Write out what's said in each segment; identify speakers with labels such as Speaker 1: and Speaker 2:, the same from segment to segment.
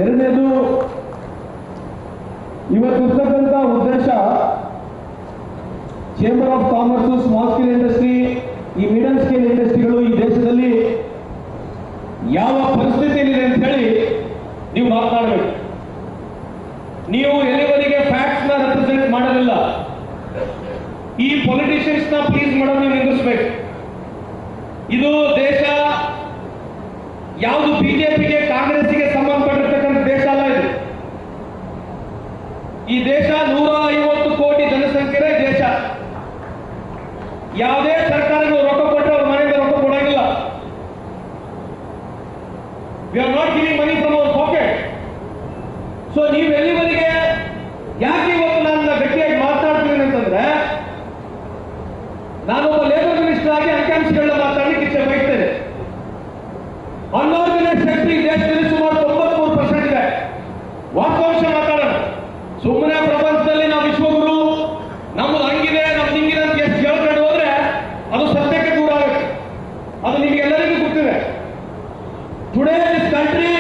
Speaker 1: ಎರಡನೇದು, ಇವತ್ತಿರ್ತಕ್ಕಂಥ ಉದ್ದೇಶ chamber of commerce, small scale industry, ಈ ಮೀಡಿಯಂ ಸ್ಕೇಲ್ ಇಂಡಸ್ಟ್ರಿಗಳು ಈ ದೇಶದಲ್ಲಿ ಯಾವ ಪರಿಸ್ಥಿತಿಯಲ್ಲಿದೆ ಅಂತ ಹೇಳಿ ನೀವು ಮಾತನಾಡಬೇಕು. ನೀವು ಎಲ್ಲಿವರೆಗೆ ಫ್ಯಾಕ್ಟ್ಸ್ ನ ರೆಪ್ರೆಸೆಂಟ್ ಮಾಡೋದಿಲ್ಲ, ಈ ಪೊಲಿಟಿಷಿಯನ್ಸ್ ನ ಪ್ಲೀಸ್ ಮಾಡೋದು ನೀವು ನಿಲ್ಲಿಸಬೇಕು. ಇದು ದೇಶ ಯಾವುದು ಬಿಜೆಪಿಗೆ ಕಾಂಗ್ರೆಸ್ಗೆ ಸಂಬಂಧಪಟ್ಟಿರ್ತಕ್ಕಂಥ ದೇಶ ಅಲ್ಲ. ಇದು ಈ ದೇಶ 150 ಕೋಟಿ ಜನಸಂಖ್ಯೆ ದೇಶ. ಯಾವುದೇ ಸರ್ಕಾರಗಳು ರೊಕ್ಕ ಕೊಟ್ಟರೆ ಅವ್ರ ಮನೆಯಿಂದ ರೊಕ್ಕ ಕೊಡಂಗಿಲ್ಲ. We are not giving money from our pocket. So ನೀವು ಎಲ್ಲಿವರೆಗೆ ಯಾಕೆ ಇವತ್ತು ನಾನು ಗಟ್ಟಿಯಾಗಿ ಮಾತನಾಡ್ತೀನಿ ಅಂತಂದ್ರೆ, ನಾನೊಬ್ಬ ಲೇಬರ್ ಮಿನಿಸ್ಟರ್ ಆಗಿ ಅಂಕಿಅಂಶಗಳನ್ನ ಮಾತಾಡಲಿಕ್ಕೆ ಇಚ್ಛೆ ಬಯಸ್ತೇನೆ. ಅನ್ಆರ್ಗನೈಸ್ಡ್ ಸೆಕ್ಟರ್ ಈ ದೇಶದಲ್ಲಿ ಸುಮಾರು 93% ಇದೆ. ವಾಸ್ತವಾಂಶ ಮಾತಾಡೋಣ. ಸುಮ್ಮನೆ ಪ್ರಪಂಚದಲ್ಲಿ ನಾವು ವಿಶ್ವಗುರು, ನಮ್ದು ಹಂಗಿದೆ ನಮ್ದು ಹಿಂಗಿದೆ ಅಂತ ಎಷ್ಟು ಹೇಳ್ಕೊಂಡು ಹೋದ್ರೆ ಅದು ಸತ್ಯಕ್ಕೆ ದೂರ ಆಗುತ್ತೆ. ಅದು ನಿಮಗೆಲ್ಲರಿಗೂ ಗೊತ್ತಿದೆ. Today this country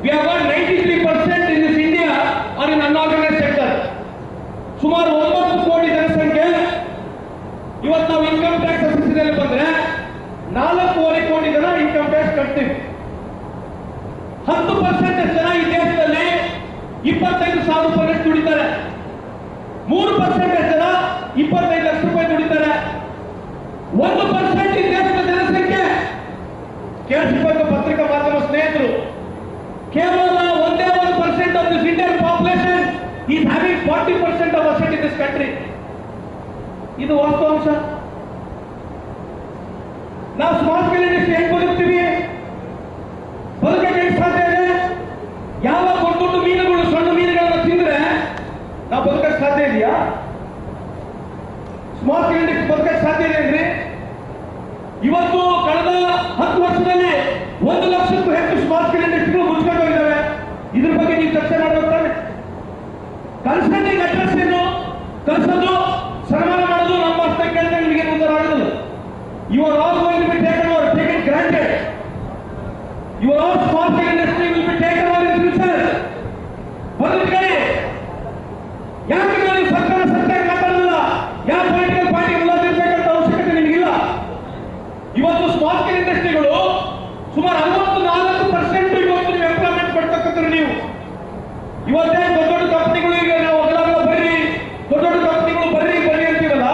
Speaker 1: we have got 93% in this India are in unorganised sector. ಸುಮಾರು 9 ಕೋಟಿ ಜನಸಂಖ್ಯೆ. ಇವತ್ತು ನಾವು ಇನ್ಕಮ್ ಟ್ಯಾಕ್ಸ್ ಆಫೀಸಿನಲ್ಲಿ ಬಂದ್ರೆ 4.5 ಕೋಟಿ ಜನ ಇನ್ಕಮ್ ಟ್ಯಾಕ್ಸ್ ಕಟ್ತೀವಿ. 10% ಜನ ಈ ದೇಶದಲ್ಲಿ 25,000 ರೂಪಾಯಿ ದುಡಿತಾರೆ. 3% ಜನ 25 ಲಕ್ಷ ರೂಪಾಯಿ ದುಡಿತಾರೆ. 1% ಈ ದೇಶದ ಜನಸಂಖ್ಯೆ. ಕೇಳಿಸಬೇಕು ಪತ್ರಿಕಾ ಮಾಧ್ಯಮ ಸ್ನೇಹಿತರು, ಕೇವಲ 1% of this Indian population is having 40% of asset in this country. ಇದು ವಾಸ್ತವಾಂಶ. ನಾವು ಸ್ಮಾಲ್ ಸ್ಕೇಲ್ ಇಂಡಸ್ಟ್ರಿ ಹೆಂಗ್ ಬದುಕ್ತೀವಿ? ಬದುಕಕ್ಕೆ ಸಾಧ್ಯ ಇದೆ? ಯಾವ ದೊಡ್ಡ ಮೀನುಗಳು, ಸಣ್ಣ ಮೀನುಗಳನ್ನ ತಿಂದ್ರೆ ನಾವು ಬದುಕಕ್ಕೆ ಸಾಧ್ಯ ಇದೆಯಾ? ಸ್ಮಾಲ್ ಸ್ಕೇಲ್ ಇಂಡಸ್ಟ್ರಿ ಬದುಕಕ್ಕೆ ಸಾಧ್ಯ ಇದೆ ಅಂದ್ರೆ ಇವತ್ತು ಕಳೆದ 10 ವರ್ಷದಲ್ಲಿ 1 ಲಕ್ಷಕ್ಕೂ ಹೆಚ್ಚು ಸ್ಮಾಲ್ ಸ್ಕೇಲ್ ಇಂಡಸ್ಟ್ರಿಗಳು ಮುಚ್ಕೊಂಡು ಹೋಗಿದ್ದಾವೆ. ಇದ್ರ ಬಗ್ಗೆ ನೀವು ಚರ್ಚೆ ಮಾಡಬೇಕಾದ್ರೆ ಕನ್ಸಲ್ಟಿಂಗ್ ಅಡ್ರೆಸ್ ಏನು ಕಳಿಸೋದು, ಸನ್ಮಾನ ಮಾಡೋದು ನಮ್ಮ ಹಸ್ತ ಕೇಳಿದ್ರೆ ನಿಮಗೆ ಉತ್ತರ ಆಗೋದಿಲ್ಲ. You are all going to be taken granted. Your all small scale industry will be taken over in future. ಬದುಕಿ ಯಾಕೆ ನೀವು ಸರ್ಕಾರ ಸತ್ಯಾಗಿ ಮಾತಾಡೋದಿಲ್ಲ? ಯಾವ ಪೊಲಿಟಿಕಲ್ ಪಾರ್ಟಿ ಮುಲಾಜಿರ್ಬೇಕಂತ ಅವಶ್ಯಕತೆ ನಿಮಗಿಲ್ಲ. ಇವತ್ತು ಸ್ಮಾಲ್ ಸ್ಕೇಲ್ ಇಂಡಸ್ಟ್ರಿಗಳು ಸುಮಾರು 64% ಇವತ್ತು ನೀವು ಎಂಪ್ಲಾಯ್ಮೆಂಟ್ ಕೊಡ್ತಕ್ಕಂಥ ನೀವು. ಇವತ್ತೇ ದೊಡ್ಡ ಕಂಪನಿಗಳಿಗೆ ನಾವು ಬರ್ರಿ, ದೊಡ್ಡ ಕಂಪನಿಗಳು ಬರ್ರಿ ಅಂತೀವಲ್ಲ,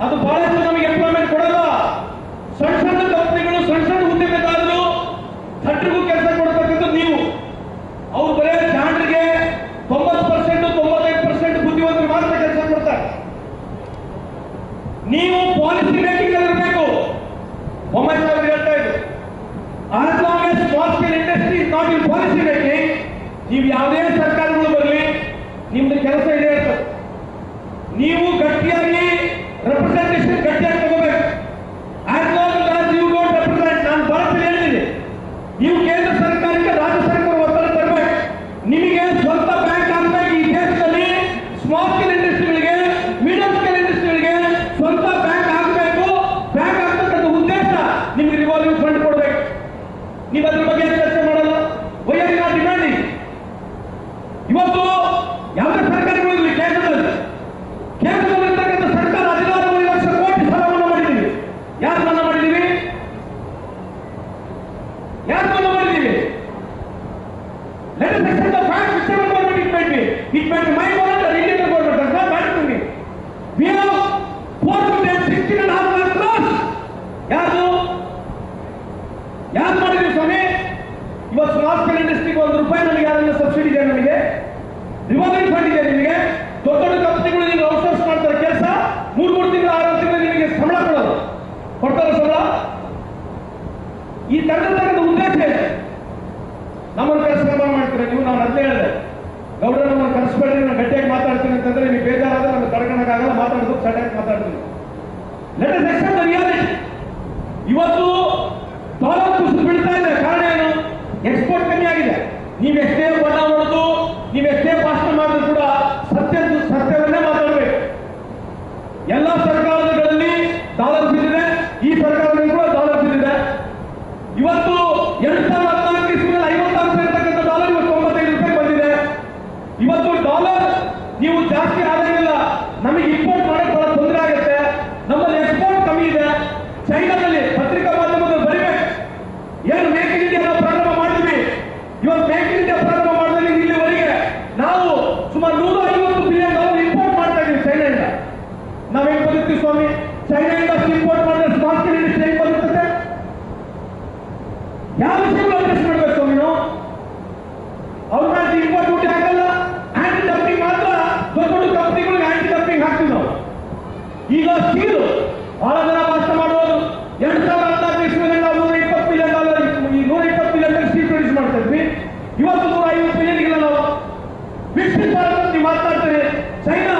Speaker 1: ಅದು ಬಹಳಷ್ಟು ನಮಗೆ ಎಂಪ್ಲಾಯ್ಮೆಂಟ್ ಕೊಡಲ್ಲ. ಸಣ್ಣ ಕಂಪನಿಗಳು, ಸಣ್ಣ ಉದ್ಯಮೆದಾರರು, ಸಣ್ಣಿಗೂ ಕೆಲಸ ಕೊಡ್ತಕ್ಕಂಥದ್ದು ನೀವು. ಅವ್ರು ಬರೇ ಜಾಣರಿಗೆ 90%, 95% ಬುದ್ಧಿವಂತರು ಮಾತ್ರ ಕೆಲಸ ಕೊಡ್ತಾರೆ. ನೀವು ಪಾಲಿಸಿ ಮೇಕಿಂಗ್ ಇರಬೇಕು. ಮೊಹಮ್ಮದ್ ಸಾಹೇಬ್ ಹೇಳ್ತಾ ಇದ್ರು, as long as small scale industry is not in policy making, ನೀವು ಯಾವುದೇ ಸರ್ಕಾರಗಳು ಬರಲಿ ನಿಮ್ದು ಕೆಲಸ ಇದೆ ಇರ್ತದೆ. ನೀವು ಗಟ್ಟಿಯಾಗಿ ರೆಪ್ರೆಸೆಂಟೇಷನ್ ಗಟ್ಟಿಯಾಗಿ ತಗೋಬೇಕು. as long as you don't represent, ನಾನು ಭಾರತದಲ್ಲಿ ಹೇಳಿದ್ದೀನಿ, ನೀವು ಕೇಂದ್ರ ಸರ್ಕಾರಕ್ಕೆ ರಾಜ್ಯ ಸರ್ಕಾರ ಒತ್ತಡ ತರಬೇಕು. ನಿಮಗೆ ಸ್ವಂತ ಬ್ಯಾಂಕ್ ಆಗಬೇಕು. ಈ ದೇಶದಲ್ಲಿ ಸ್ಮಾಲ್ ಸ್ಕೇಲ್ ಇಂಡಸ್ಟ್ರಿಗಳಿಗೆ, ಮೀಡಿಯಂ ಸ್ಕೇಲ್ ಇಂಡಸ್ಟ್ರಿಗಳಿಗೆ ಸ್ವಂತ ಬ್ಯಾಂಕ್ ಆಗಬೇಕು. ಬ್ಯಾಂಕ್ ಆಗ್ತಕ್ಕಂಥ ಉದ್ದೇಶ ನಿಮ್ಗೆ ರಿವಾಲ್ವಿಂಗ್ ಫಂಡ್ ಕೊಡಬೇಕು. ನೀವು ಅದ್ರ ಬಗ್ಗೆ ಚರ್ಚೆ ಮಾಡಲ್ಲ. Why are you not demanding? ಇವತ್ತು ಯಾವುದೇ ಸರ್ಕಾರಗಳು ಕೇಂದ್ರದಲ್ಲಿರ್ತಕ್ಕಂಥ ಸರ್ಕಾರ 16 ಲಕ್ಷ ಕೋಟಿ ಸಾಲ ಮನ್ನಾ ಮಾಡಿದ್ದೀವಿ. ಯಾರು ಮನ್ನಾ ಮಾಡಿದ್ದೀವಿ? Let us accept the fact whichever government it might be. It might be my government or Indian government, does not matter to me. We have 416.5 lakh crores. ಯಾರು ಮಾಡಿದ್ವಿ ಸ್ವಾಮಿ? ಇವತ್ತು ಸ್ಮಾಲ್ ಸ್ಕೇಲ್ ಇಂಡಸ್ಟ್ರಿಗೆ ₹1 ನಮಗೆ ಯಾರನ್ನ ಸಬ್ಸಿಡಿ ಇದೆ, ನಮಗೆ ರಿವಾಲ್ವಿಂಗ್ ಫಂಡ್ ಇದೆ. ನಿಮಗೆ ದೊಡ್ಡ ಕಂಪನಿಗಳು ನೀವು ಔಟ್ಸೋರ್ಸ್ ಮಾಡ್ತಾರೆ ಕೆಲಸ, 3 ತಿಂಗಳು 6 ತಿಂಗಳು ನಿಮಗೆ ಸಂಬಳ ಕೊಡೋದು. ಕೊಡ್ತಾರೆ ಸಂಬಳ? ಈ ತಂಡದ ಉದ್ದೇಶ ಇದೆ. ನಮ್ಮನ್ನು ಕರೆಸ್ಕೊಂಡ್ ಮಾಡ್ತಾರೆ ನೀವು. ನಾನು ಅದನ್ನೇ ಹೇಳಿದೆ, ಗೌಡ್ರ ನಮ್ಮನ್ನು ಕರೆಸ್ಬೇಡ್ರಿ, ನಾನು ಗಟ್ಟಿಯಾಗಿ ಮಾತಾಡ್ತೀನಿ ಅಂತಂದ್ರೆ ನೀವು ಬೇಜಾರಾದ್ರೆ ನಾನು ತಡ್ಕೊಳಕ್ಕಾಗಲ್ಲ, ಮಾತಾಡೋದು ಸಡಾಗಿ ಮಾತಾಡ್ತೀನಿ. Let us accept the reality. ಇವತ್ತು ಡಾಲರ್ ಕುಸಿದು ಬೀಳ್ತಾ ಇದೆ. ಕಾರಣ ಏನು? ಎಕ್ಸ್ಪೋರ್ಟ್ ಕಮ್ಮಿ ಆಗಿದೆ. ನೀವು ಎಷ್ಟೇ ಬಣ್ಣ ಹೊಡೆದು, ನೀವು ಎಷ್ಟೇ ಭಾಷಣ ಮಾಡಿದ್ರು ಕೂಡ ಸತ್ಯವನ್ನೇ ಮಾತಾಡಬೇಕು. ಎಲ್ಲ ಸರ್ಕಾರಗಳಲ್ಲಿ ಡಾಲರ್ ಬಿದ್ದಿದೆ, ಈ ಸರ್ಕಾರದಲ್ಲಿ ಕೂಡ ಡಾಲರ್ ಬಿದ್ದಿದೆ. ಇವತ್ತು 2014 ಇಸ್ವಿಯಲ್ಲಿ 56 ವಿಕಸಿತ ಭಾರತ ನೀವು ಮಾತನಾಡ್ತೀರಿ. ಚೈನಾ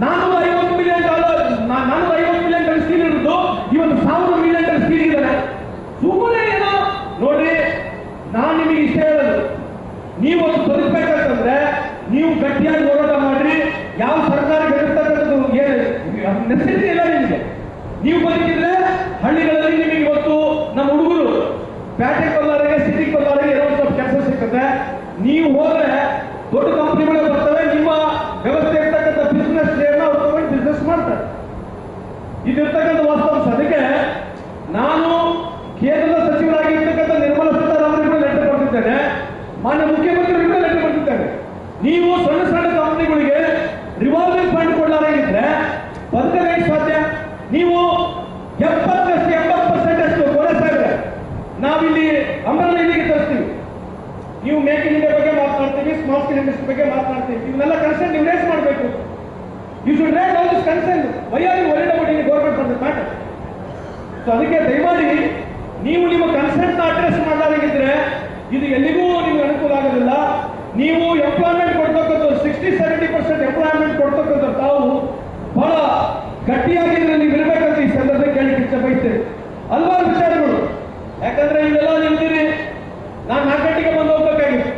Speaker 1: $450 ಮಿಲಿಯನ್ ಸ್ಟೀಲ್ ಇರುವುದು ಇವತ್ತು 1000 ಮಿಲಿಯನ್ ಟನ್ ಸ್ಟೀಲ್ ಇದ್ದಾರೆ. ಸುಮ್ಮನೆ ಏನೋ ನೋಡ್ರಿ, ನಾನು ನಿಮಗೆ ಇಷ್ಟ ಹೇಳೋದು, ನೀವು ಒಂದು ಬದುಕಬೇಕಂತಂದ್ರೆ ನೀವು ಗಟ್ಟಿಯಾಗಿ ಹೋರಾಟ ಮಾಡ್ರಿ. ಯಾವ ಸರ್ಕಾರಕ್ಕೆ ಇರ್ತಕ್ಕಂಥದ್ದು ಏನು ನೆಸೆಸಿಟಿ ಇಲ್ಲ ನಿಮಗೆ. ನೀವು ಬದುಕಿದ್ರೆ ಹಳ್ಳಿಗಳಲ್ಲಿ ನಿಮಗೆ ಇವತ್ತು ನಮ್ಮ ಹುಡುಗರು ಪ್ಯಾಟೆಗೆ ಬಂದವರಿಗೆ, ಸಿಟಿಗೆ ಬಂದವರಿಗೆ ಏನೋ ಸ್ವಲ್ಪ ಕೆಲಸ ಸಿಗ್ತದೆ. ನೀವು ಹೋದ್ರೆ ದೊಡ್ಡ ಕಂಪನಿಗಳು ಬರ್ತವೆ, ನಿಮ್ಮ ವ್ಯವಸ್ಥೆ ಇರ್ತಕ್ಕಂಥ ಬಿಸ್ನೆಸ್ ಅವ್ರು ತಗೊಂಡು ಬಿಸ್ನೆಸ್ ಮಾಡ್ತಾರೆ. ಇದಿರ್ತಕ್ಕಂಥ ವಾಸ್ತವಾಂಶ. ಅದಕ್ಕೆ ನಾನು ಕೇಂದ್ರದ ಸಚಿವರಾಗಿರ್ತಕ್ಕಂಥ ನಿರ್ಮಲಾ ಸೀತಾರಾಮನ್ ಲೆಟರ್ ಕೊಟ್ಟಿದ್ದೇನೆ, ಮಾನ್ಯ ಮುಖ್ಯಮಂತ್ರಿಗಳಿಗೂ ಲೆಟರ್ ಕೊಟ್ಟಿದ್ದೇನೆ. ನೀವು ಸಣ್ಣ ಸಣ್ಣ ಕಂಪನಿಗಳಿಗೆ ರಿವಾಲ್ವಿಂಗ್ ಫಂಡ್ ಕೊಡಲಾಗಿದ್ರೆ ಬದುಕಲೇ ಸಾಧ್ಯ. ನೀವು 70% ಕೋರೆ ಸಾಹೇಬ್ರೆ, ನಾವಿಲ್ಲಿ ಅಮರನ ಇಲ್ಲಿಗೆ ತರಿಸ್ತೀವಿ. ನೀವು ಮೇಕ್ ಇನ್ ಇಂಡಿಯಾ ಬಗ್ಗೆ ಮಾತನಾಡ್ತೀವಿ, ಸ್ಮಾಲ್ ಸ್ಕೇಲ್ ಇಂಡಸ್ಟ್ರಿ ಬಗ್ಗೆ ಮಾತನಾಡ್ತೀವಿ. ಇವನ್ನೆಲ್ಲ ಕನ್ಸರ್ನ್ ನೀವು ರೇಸ್ ಮಾಡಬೇಕು. You should raise all this concern. Why are you worried about in government for this matter? So ಅದಕ್ಕೆ ದಯಮಾಡಿ ನೀವು ನಿಮ್ಮ ಕನ್ಸರ್ನ್ ಅಡ್ರೆಸ್ ಮಾಡಲಾಗಿದ್ರೆ ಇದು ಎಲ್ಲಿಗೂ ನಿಮ್ಗೆ ಅನುಕೂಲ ಆಗೋದಿಲ್ಲ. ನೀವು ಎಂಪ್ಲಾಯ್ಮೆಂಟ್ ಕೊಡ್ತಕ್ಕಂಥ 60-70% ಎಂಪ್ಲಾಯ್ಮೆಂಟ್ ಕೊಡ್ತಕ್ಕಂಥ ತಾವು ಬಹಳ ಗಟ್ಟಿಯಾಗಿದ್ರೆ ನೀವು ಇರಬೇಕಂತ ಈ ಸಂದರ್ಭದಲ್ಲಿ ಕೇಳಲಿಕ್ಕೆ ಇಚ್ಛೆ ಬಯಸ್ತೇನೆ. ಹಲವಾರು ವಿಚಾರಗಳು, ಯಾಕಂದ್ರೆ ಇವೆಲ್ಲ ನಿಲ್ತೀರಿ. ನಾನು 4 ಗಂಟೆಗೆ ಬಂದು ಹೋಗ್ಬೇಕಾಗಿತ್ತು.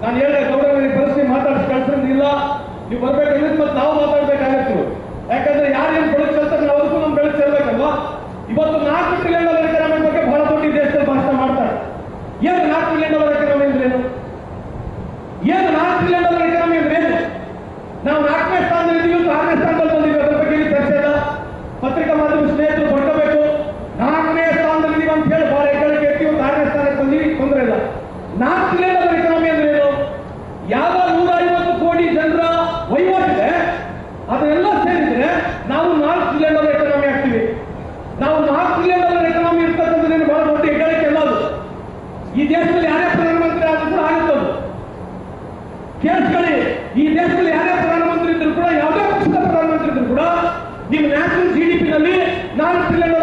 Speaker 1: ನಾನು ಹೇಳಿದೆ ಗೌರವ ಪರಿಸ್ಥಿತಿ ಮಾತಾಡಿಸಿ ಕಳ್ಸೋದಿಲ್ಲ, ನೀವು ಬರ್ಬೇಕಂದ್ರೆ ಮತ್ತೆ ನಾವು ಮಾತಾಡ್ಬೇಕಾಗತ್ತು. ಯಾಕಂದ್ರೆ ಯಾರೇನು ಬೆಳಕು ಚೆಲ್ತಾರೆ ಅವ್ರಿಗೂ ನಮ್ಮ ಬೆಳಕು ಚೆಲ್ಬೇಕಲ್ವಾ. ಇವತ್ತು $4 ಟ್ರಿಲಿಯನ್ ಎಕಾನಮಿ ಬಗ್ಗೆ ಬಹಳ ದೊಡ್ಡ ದೇಶದಲ್ಲಿ ಭಾಷಣ ಮಾಡ್ತಾರೆ. ಏನು $4 ಟ್ರಿಲಿಯನ್ ಎಕಾನಮಿ ಅಂದ್ರೇನು? ಏನು $4 ಟ್ರಿಲಿಯನ್ ಎಕಾನಮಿ ಅಂದ್ರೇನು? ನಾವು 4ನೇ ಸ್ಥಾನದಲ್ಲಿ ಇದ್ದೀವಿ, 6ನೇ ಸ್ಥಾನದಲ್ಲಿ ಬಂದಿದ್ದೀವಿ. ಅದರ ಬಗ್ಗೆ ಚರ್ಚೆ ಇಲ್ಲ. ಪತ್ರಿಕಾ ಮಾಧ್ಯಮ ಸ್ನೇಹಿತರು ಬರ್ಕೋಬೇಕು. 4ನೇ ಸ್ಥಾನದಲ್ಲಿ ನೀವು ಅಂತ ಹೇಳಿ ಬಹಳ ಹೆಗ್ಗಳಿಕೆ ಎತ್ತೀವಿ, 6ನೇ ಸ್ಥಾನಕ್ಕೆ ಬಂದಿವಿ, ತೊಂದರೆ ಇಲ್ಲ. $4 ಟ್ರಿಲಿಯನ್ ಎಕಾನಮಿ ಅಂದ್ರೇನು? ಯಾವ 150 ಕೋಟಿ ಜನರ ವಹಿವಾಟಿದೆ ಅದನ್ನೆಲ್ಲ ಸೇರಿದ್ರೆ ನಾವು $4 ಟ್ರಿಲಿಯನ್ ಎಕಾನಮಿ ಆಗ್ತೀವಿ. ನಾವು $4 ಟ್ರಿಲಿಯನ್ ಎಕಾನಮಿ ಇರ್ತಕ್ಕಂಥದ್ದು ಬಹಳ ದೊಡ್ಡ ಹೆಗ್ಗಳಿಕೆ ಅಲ್ಲ ಅದು. ಈ ದೇಶದಲ್ಲಿ ಯಾರೇ ಪ್ರಧಾನಮಂತ್ರಿ ಆದ್ರೂ ಕೂಡ ಆಗುತ್ತದು. ಕೇಳಿಸ್ಕೊಳ್ಳಿ, ಈ ದೇಶದಲ್ಲಿ ಯಾರೇ ಪ್ರಧಾನಮಂತ್ರಿ ಇದ್ರು ಕೂಡ, ಯಾವುದೇ ಪಕ್ಷದ ಪ್ರಧಾನಮಂತ್ರಿ ಇದ್ರು ಕೂಡ, ನಿಮ್ಮ ನ್ಯಾಷನಲ್ GDP ನಲ್ಲಿ $4 ಟ್ರಿಲಿಯನ್